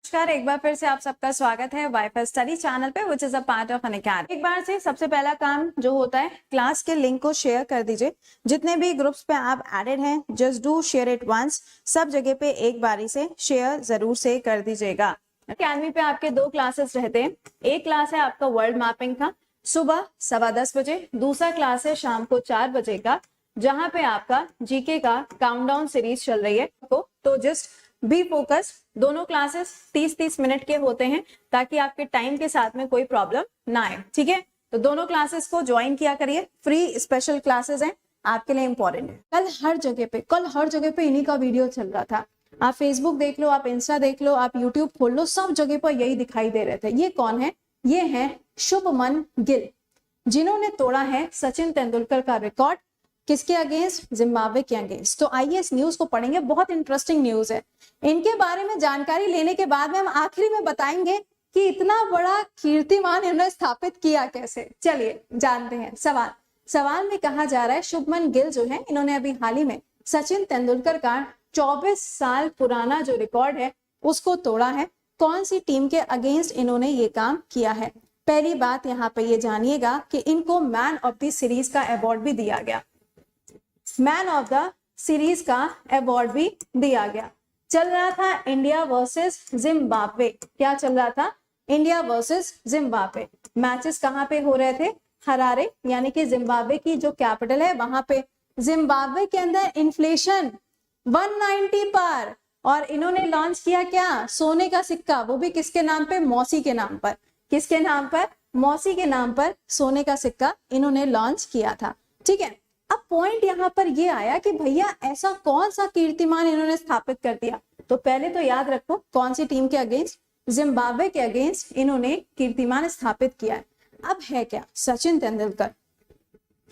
नमस्कार, एक बार फिर से आप सबका स्वागत है वाईफाई स्टडी चैनल पे which is a part of Unacademy. एक बार से सबसे पहला काम जो होता है, क्लास के लिंक को शेयर कर दीजिए। जितने भी ग्रुप्स पे आप एडेड हैं, just do share it once. सब जगह पे एक बारी से शेयर जरूर से कर दीजिएगा। अकेडमी पे आपके 2 क्लासेस रहते हैं। एक क्लास है आपका वर्ल्ड मैपिंग का सुबह 10:15 बजे, दूसरा क्लास है शाम को 4 बजे का, जहां पे आपका जीके का काउंटडाउन सीरीज चल रही है। तो जस्ट बी फोकस। दोनों क्लासेस 30-30 मिनट के होते हैं ताकि आपके टाइम के साथ में कोई प्रॉब्लम ना आए। ठीक है, तो दोनों क्लासेस को ज्वाइन किया करिए। फ्री स्पेशल क्लासेस हैं, आपके लिए इंपॉर्टेंट है। कल हर जगह पे इन्हीं का वीडियो चल रहा था। आप फेसबुक देख लो, आप इंस्टा देख लो, आप यूट्यूब खोल लो, सब जगह पर यही दिखाई दे रहे थे। ये कौन है? ये है शुभमन गिल, जिन्होंने तोड़ा है सचिन तेंदुलकर का रिकॉर्ड। किसके अगेंस्ट? जिम्बाब्वे के अगेंस्ट। तो आइए इस न्यूज को पढ़ेंगे, बहुत इंटरेस्टिंग न्यूज है। इनके बारे में जानकारी लेने के बाद में हम आखिरी में बताएंगे कि इतना बड़ा कीर्तिमान इन्होंने स्थापित किया कैसे। चलिए जानते हैं। सवाल में कहा जा रहा है शुभमन गिल जो है, इन्होंने अभी हाल ही में सचिन तेंदुलकर का 24 साल पुराना जो रिकॉर्ड है उसको तोड़ा है। कौन सी टीम के अगेंस्ट इन्होंने ये काम किया है? पहली बात यहाँ पे ये जानिएगा कि इनको मैन ऑफ द सीरीज का अवार्ड भी दिया गया। मैन ऑफ द सीरीज का अवार्ड भी दिया गया। चल रहा था इंडिया वर्सेस जिम्बाब्वे। क्या चल रहा था? India versus Zimbabwe. मैचेस कहाँ पे हो रहे थे? हरारे, यानी कि जिम्बाब्वे की जो कैपिटल है वहां पे। जिम्बाब्वे के अंदर इन्फ्लेशन 190 पर, और इन्होंने लॉन्च किया क्या? सोने का सिक्का, वो भी किसके नाम पे? मौसी के नाम पर। किसके नाम पर? मौसी के नाम पर सोने का सिक्का इन्होंने लॉन्च किया था। ठीक है, अब पॉइंट यहाँ पर ये आया कि भैया ऐसा कौन सा कीर्तिमान इन्होंने स्थापित कर दिया। तो पहले तो याद रखो कौन सी टीम के अगेंस्ट? जिम्बाब्वे के अगेंस्ट इन्होंने कीर्तिमान स्थापित किया है। अब है क्या? सचिन तेंदुलकर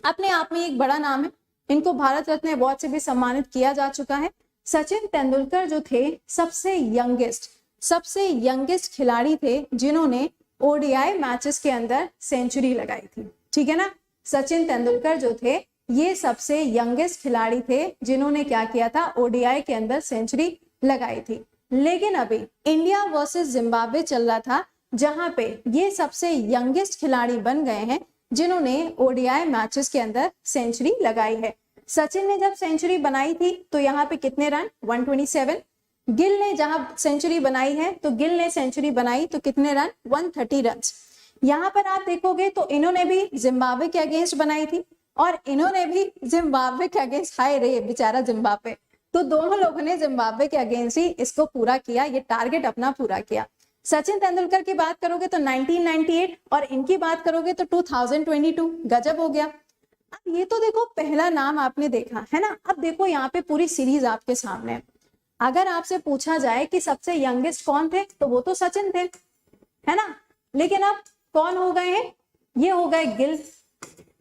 अपने आप में एक बड़ा नाम है, इनको भारत रत्न अवार्ड से भी सम्मानित किया जा चुका है। सचिन तेंदुलकर जो थे सबसे यंगेस्ट खिलाड़ी थे जिन्होंने ओडीआई मैचेस के अंदर सेंचुरी लगाई थी। ठीक है ना, सचिन तेंदुलकर जो थे ये सबसे यंगेस्ट खिलाड़ी थे जिन्होंने क्या किया था? ओडीआई के अंदर सेंचुरी लगाई थी। लेकिन अभी इंडिया वर्सेस जिम्बाब्वे चल रहा था, जहां पे ये सबसे यंगेस्ट खिलाड़ी बन गए हैं जिन्होंने ओडीआई मैचेस के अंदर सेंचुरी लगाई है। सचिन ने जब सेंचुरी बनाई थी तो यहाँ पे कितने रन? 127। गिल ने जहां सेंचुरी बनाई है तो गिल ने सेंचुरी बनाई तो कितने रन? 130 रन। यहाँ पर आप देखोगे तो इन्होंने भी जिम्बाब्वे के अगेंस्ट बनाई थी और इन्होंने भी जिम्बाब्वे के अगेंस्ट, हाय रे बेचारा जिम्बाब्वे, तो दोनों लोगों ने जिम्बाब्वे के अगेंस्ट ही इसको पूरा किया, ये टारगेट अपना पूरा किया। सचिन तेंदुलकर की बात करोगे तो 1998 और इनकी बात करोगे तो 2022। गजब हो गया। अब ये तो देखो पहला नाम आपने देखा है ना। अब देखो यहाँ पे पूरी सीरीज आपके सामने है। अगर आपसे पूछा जाए कि सबसे यंगेस्ट कौन थे तो वो तो सचिन थे, है ना। लेकिन अब कौन हो गए हैं? ये हो गए गिल।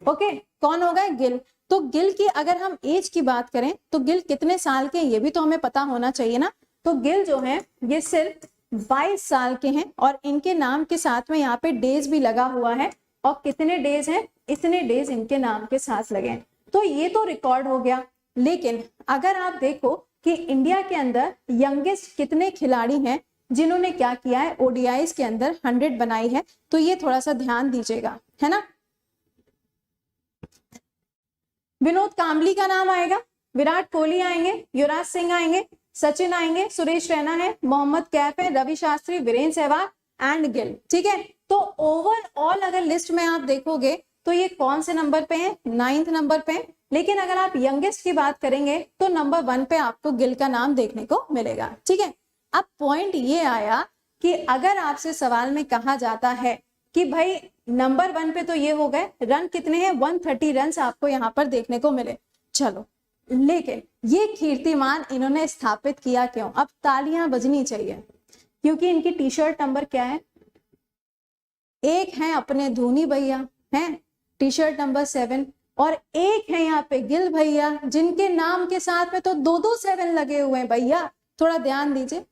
ओके, कौन हो गए? गिल। तो गिल की अगर हम एज की बात करें तो गिल कितने साल के, ये भी तो हमें पता होना चाहिए ना। तो गिल जो है ये सिर्फ 22 साल के हैं और इनके नाम के साथ में यहाँ पे डेज भी लगा हुआ है। और कितने डेज हैं? इतने डेज इनके नाम के साथ लगे हैं। तो ये तो रिकॉर्ड हो गया। लेकिन अगर आप देखो कि इंडिया के अंदर यंगेस्ट कितने खिलाड़ी हैं जिन्होंने क्या किया है? ओडीआईज के अंदर 100 बनाई है। तो ये थोड़ा सा ध्यान दीजिएगा, है ना। विनोद कांबली का नाम आएगा, विराट कोहली आएंगे, युवराज सिंह आएंगे, सचिन आएंगे, सुरेश रैना है, मोहम्मद कैफ है, रवि शास्त्री, वीरेंद्र सहवाग एंड गिल। ठीक है, तो ओवरऑल अगर लिस्ट में आप देखोगे तो ये कौन से नंबर पे है? 9th नंबर पे। लेकिन अगर आप यंगेस्ट की बात करेंगे तो नंबर 1 पे आपको गिल का नाम देखने को मिलेगा। ठीक है, अब पॉइंट ये आया कि अगर आपसे सवाल में कहा जाता है कि भाई नंबर 1 पे तो ये हो गए, रन कितने हैं? 130 रन आपको यहाँ पर देखने को मिले। चलो, लेकिन ये कीर्तिमान इन्होंने स्थापित किया क्यों? अब तालियां बजनी चाहिए क्योंकि इनकी टी शर्ट नंबर क्या है? 1 है अपने धोनी भैया, हैं टी शर्ट नंबर 7, और 1 है यहाँ पे गिल भैया जिनके नाम के साथ में तो 2-2 7 लगे हुए हैं। भैया थोड़ा ध्यान दीजिए,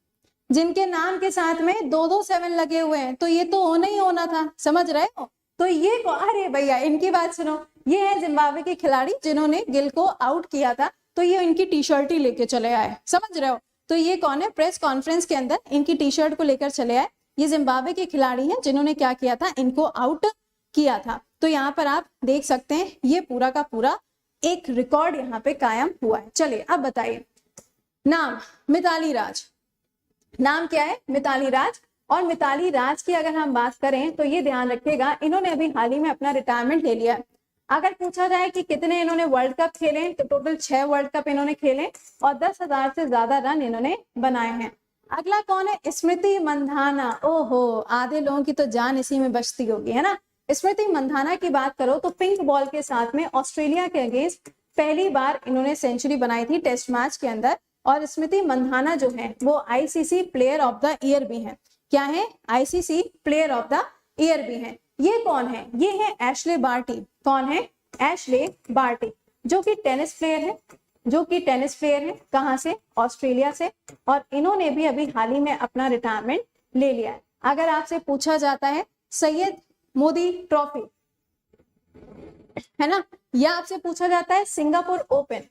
जिनके नाम के साथ में 2-2 7 लगे हुए हैं, तो ये तो होना ही होना था, समझ रहे हो। तो ये अरे भैया इनकी बात सुनो, ये है जिम्बाब्वे के खिलाड़ी जिन्होंने गिल को आउट किया था, तो ये इनकी टी शर्ट ही लेके चले आए, समझ रहे हो। तो ये कौन है, प्रेस कॉन्फ्रेंस के अंदर इनकी टी शर्ट को लेकर चले आए। ये जिम्बाब्वे के खिलाड़ी हैं जिन्होंने क्या किया था, इनको आउट किया था। तो यहाँ पर आप देख सकते हैं ये पूरा का पूरा एक रिकॉर्ड यहाँ पे कायम हुआ है। चलिए अब बताइए, नाम मिताली राज, नाम क्या है, मिताली राज। और मिताली राज की अगर हम बात करें तो ये ध्यान रखिएगा, इन्होंने अभी हाल ही में अपना रिटायरमेंट ले लिया है। अगर पूछा जाए कि कितने इन्होंने वर्ल्ड कप खेले तो टोटल 6 वर्ल्ड कप इन्होंने खेले और 10,000 से ज्यादा रन इन्होंने बनाए हैं। अगला कौन है, स्मृति मंधाना। ओहो, आधे लोगों की तो जान इसी में बचती होगी, है ना। स्मृति मंधाना की बात करो तो पिंक बॉल के साथ में ऑस्ट्रेलिया के अगेंस्ट पहली बार इन्होंने सेंचुरी बनाई थी टेस्ट मैच के अंदर। और स्मृति मंधाना जो है वो ICC player of the year भी है। क्या है, ICC player of the year भी है। ये कौन है, ये है एशले बार्टी। कौन है, एशले बार्टी, जो कि टेनिस प्लेयर है, जो कि टेनिस प्लेयर है। कहां से, ऑस्ट्रेलिया से। और इन्होंने भी अभी हाल ही में अपना रिटायरमेंट ले लिया है। अगर आपसे पूछा जाता है सैयद मोदी ट्रॉफी, है ना, या आपसे पूछा जाता है सिंगापुर ओपन,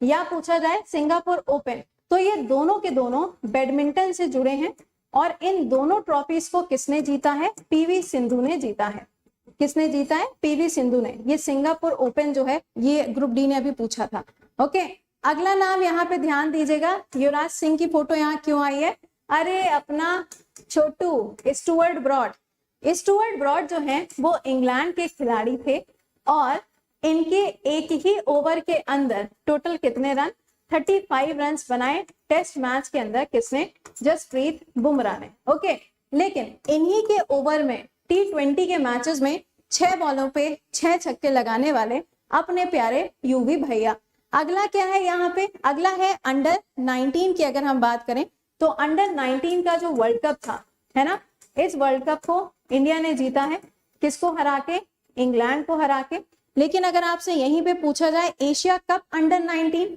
या पूछा जाए सिंगापुर ओपन, तो ये दोनों के दोनों बैडमिंटन से जुड़े हैं। और इन दोनों ट्रॉफीज को किसने जीता है, पीवी सिंधु ने जीता है। किसने जीता है, पीवी सिंधु ने। ये सिंगापुर ओपन जो है ये ग्रुप डी ने अभी पूछा था। ओके, अगला नाम यहाँ पे ध्यान दीजिएगा, युवराज सिंह की फोटो यहाँ क्यों आई है, अरे अपना छोटू स्टुअर्ट ब्रॉड। स्टुअर्ट ब्रॉड जो है वो इंग्लैंड के खिलाड़ी थे और इनके एक ही ओवर के अंदर टोटल कितने रन, 35 रन बनाए टेस्ट मैच के अंदर। किसने, जसप्रीत बुमराह ने। ओके, लेकिन इन्हीं के ओवर में T20 के मैचेस में 6 बॉलों पे 6 छक्के लगाने वाले अपने प्यारे यूवी भैया। अगला क्या है यहाँ पे, अगला है अंडर 19 की अगर हम बात करें तो अंडर 19 का जो वर्ल्ड कप था, है ना, इस वर्ल्ड कप को इंडिया ने जीता है। किसको हरा के, इंग्लैंड को हरा के। लेकिन अगर आपसे यहीं पे पूछा जाए एशिया कप अंडर 19,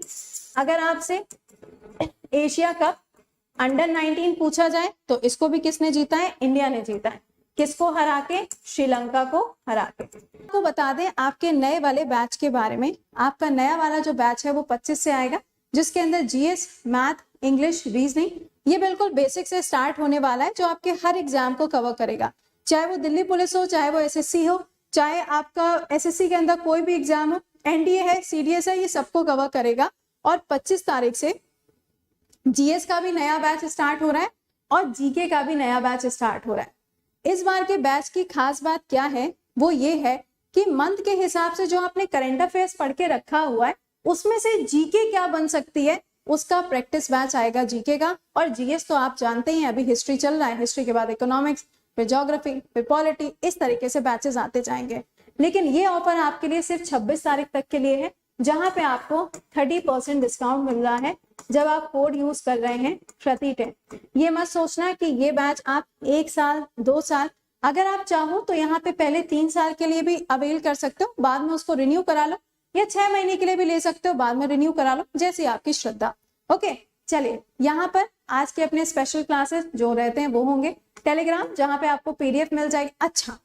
अगर आपसे एशिया कप अंडर 19 पूछा जाए तो इसको भी किसने जीता है, इंडिया ने जीता है। किसको हरा के, श्रीलंका को हरा के। आपको बता दें आपके नए वाले बैच के बारे में, आपका नया वाला जो बैच है वो 25 से आएगा, जिसके अंदर जीएस, मैथ, इंग्लिश, रीजनिंग, ये बिल्कुल बेसिक से स्टार्ट होने वाला है, जो आपके हर एग्जाम को कवर करेगा। चाहे वो दिल्ली पुलिस हो, चाहे वो एसएससी हो, चाहे आपका एसएससी के अंदर कोई भी एग्जाम हो, एनडीए है, सीडीएस है, ये सबको कवर करेगा। और 25 तारीख से जीएस का भी नया बैच स्टार्ट हो रहा है और जीके का भी नया बैच स्टार्ट हो रहा है। इस बार के बैच की खास बात क्या है, वो ये है कि मंथ के हिसाब से जो आपने करंट अफेयर्स पढ़ के रखा हुआ है उसमें से जीके क्या बन सकती है, उसका प्रैक्टिस बैच आएगा जीके का। और जीएस तो आप जानते ही हैं, अभी हिस्ट्री चल रहा है, हिस्ट्री के बाद इकोनॉमिक्स, फिर ज्योग्राफी, फिर पॉलिटी, इस तरीके से बैचेस आते जाएंगे। लेकिन ये ऑफर आपके लिए सिर्फ 26 तारीख तक के लिए है, जहां पे आपको 30% डिस्काउंट मिल रहा है जब आप कोड यूज कर रहे हैं प्रति10। ये मत सोचना कि ये बैच आप 1 साल 2 साल, अगर आप चाहो तो यहाँ पे पहले 3 साल के लिए भी अवेल कर सकते हो, बाद में उसको रिन्यू करा लो, या 6 महीने के लिए भी ले सकते हो, बाद में रिन्यू करा लो, जैसी आपकी श्रद्धा। ओके, चलिए यहाँ पर आज के अपने स्पेशल क्लासेस जो रहते हैं वो होंगे टेलीग्राम, जहाँ पे आपको पीडीएफ मिल जाएगी। अच्छा,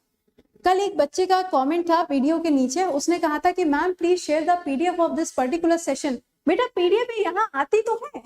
कल एक बच्चे का कमेंट था वीडियो के नीचे, उसने कहा था कि ma'am please share the PDF of this particular session. बेटा पीडीएफ यहाँ आती तो है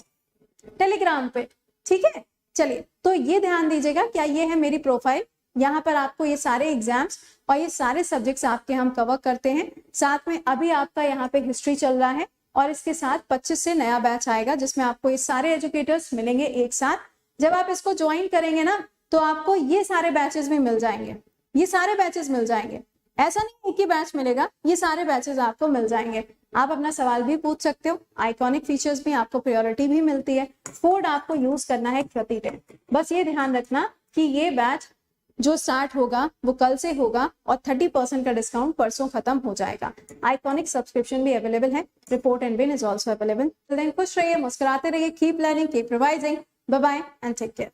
टेलीग्राम पे, ठीक है। चलिए, तो ये ध्यान दीजिएगा, क्या ये है मेरी प्रोफाइल, यहाँ पर आपको ये सारे एग्जाम्स और ये सारे सब्जेक्ट्स आपके हम कवर करते हैं। साथ में अभी आपका यहाँ पे हिस्ट्री चल रहा है और इसके साथ 25 से नया बैच आएगा, जिसमें आपको ये सारे एजुकेटर्स मिलेंगे एक साथ। जब आप इसको ज्वाइन करेंगे ना तो आपको ये सारे बैचेस भी मिल जाएंगे, ये सारे बैचेस मिल जाएंगे। ऐसा नहीं एक ही बैच मिलेगा, ये सारे बैचेस आपको मिल जाएंगे। आप अपना सवाल भी पूछ सकते हो, आइकॉनिक फीचर्स में आपको प्रायोरिटी भी मिलती है। कोड आपको यूज करना है प्रति10। बस ये ध्यान रखना कि ये बैच जो स्टार्ट होगा वो कल से होगा और 30% का डिस्काउंट परसों खत्म हो जाएगा। आइकॉनिक सब्सक्रिप्शन भी अवेलेबल है, report and win is also available. खुश रहिए, मुस्कुराते रहिए, keep learning, keep revising, bye bye and take care.